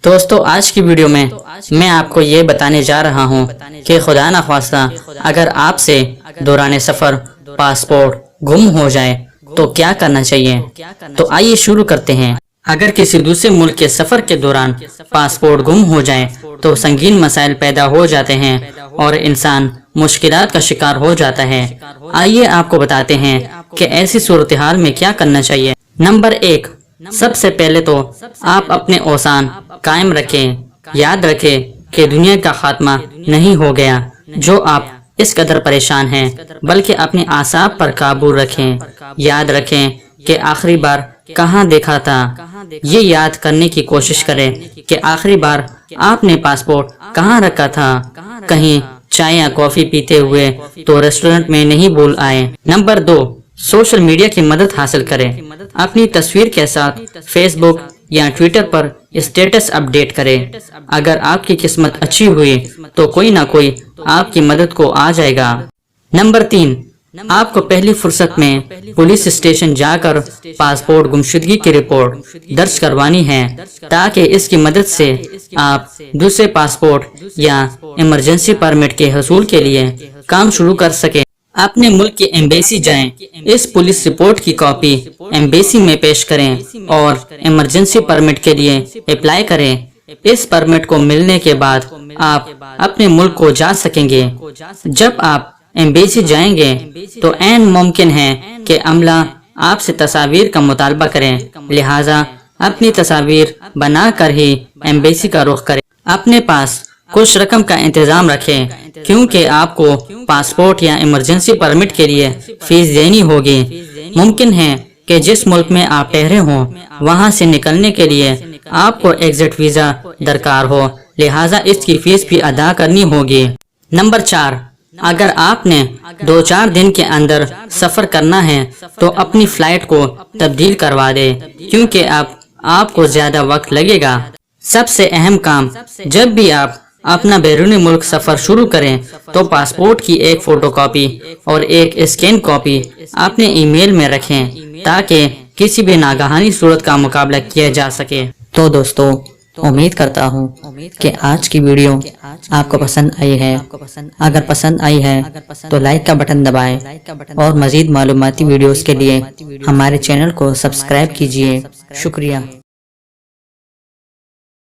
دوستو آج کی ویڈیو میں آپ کو یہ بتانے جا رہا ہوں کہ خدا نخواستہ اگر آپ سے دوران سفر پاسپورٹ گم ہو جائے تو کیا کرنا چاہیے۔ تو آئیے شروع کرتے ہیں۔ اگر کسی دوسرے ملک کے سفر کے دوران پاسپورٹ گم ہو جائے تو سنگین مسائل پیدا ہو جاتے ہیں اور انسان مشکلات کا شکار ہو جاتا ہے۔ آئیے آپ کو بتاتے ہیں کہ ایسی صورتحال میں کیا کرنا چاہیے۔ نمبر 1، سب سے پہلے تو آپ اپنے اوزان قائم رکھیں۔ یاد رکھیں کہ دنیا کا خاتمہ نہیں ہو گیا جو آپ اس قدر پریشان ہیں، بلکہ اپنے اعصاب پر قابو رکھیں۔ یاد رکھیں کہ آخری بار کہاں دیکھا تھا، یہ یاد کرنے کی کوشش کریں کہ آخری بار آپ نے پاسپورٹ کہاں رکھا تھا۔ کہیں چائے یا کافی پیتے ہوئے تو ریسٹورنٹ میں نہیں بھول آئے۔ نمبر 2، سوشل میڈیا کی مدد حاصل کریں۔ اپنی تصویر کے ساتھ فیس بک یا ٹویٹر پر اسٹیٹس اپڈیٹ کریں۔ اگر آپ کی قسمت اچھی ہوئی تو کوئی نہ کوئی آپ کی مدد کو آ جائے گا۔ نمبر 3، آپ کو پہلی فرصت میں پولیس اسٹیشن جا کر پاسپورٹ گمشدگی کی رپورٹ درج کروانی ہے تاکہ اس کی مدد سے آپ دوسرے پاسپورٹ یا ایمرجنسی پرمٹ کے حصول کے لیے کام شروع کر سکیں۔ اپنے ملک کی ایمبیسی جائیں، اس پولیس رپورٹ کی کاپی ایمبیسی میں پیش کریں اور ایمرجنسی پرمٹ کے لیے اپلائی کریں۔ اس پرمٹ کو ملنے کے بعد آپ اپنے ملک کو جا سکیں گے۔ جب آپ ایمبیسی جائیں گے تو عین ممکن ہے کہ عملہ آپ سے تصاویر کا مطالبہ کریں، لہٰذا اپنی تصاویر بنا کر ہی ایمبیسی کا رخ کریں۔ اپنے پاس کچھ رقم کا انتظام رکھیں کیونکہ آپ کو پاسپورٹ یا ایمرجنسی پرمٹ کے لیے فیس دینی ہوگی۔ ممکن ہے کہ جس ملک میں آپ ٹھہرے ہوں وہاں سے نکلنے کے لیے آپ کو ایگزٹ ویزا درکار ہو، لہٰذا اس کی فیس بھی ادا کرنی ہوگی۔ نمبر 4، اگر آپ نے 2-4 دن کے اندر سفر کرنا ہے تو اپنی فلائٹ کو تبدیل کروا دیں کیونکہ آپ کو زیادہ وقت لگے گا۔ سب سے اہم کام، جب بھی آپ اپنا بیرون ملک سفر شروع کریں تو پاسپورٹ کی ایک فوٹو کاپی اور ایک اسکین کاپی اپنے ای میل میں رکھیں تاکہ کسی بھی ناگہانی صورت کا مقابلہ کیا جا سکے۔ تو دوستو، امید کرتا ہوں کہ آج کی ویڈیو آپ کو پسند آئی ہے۔ اگر پسند آئی ہے تو لائک کا بٹن دبائیں اور مزید معلوماتی ویڈیوز کے لیے ہمارے چینل کو سبسکرائب کیجیے۔ شکریہ۔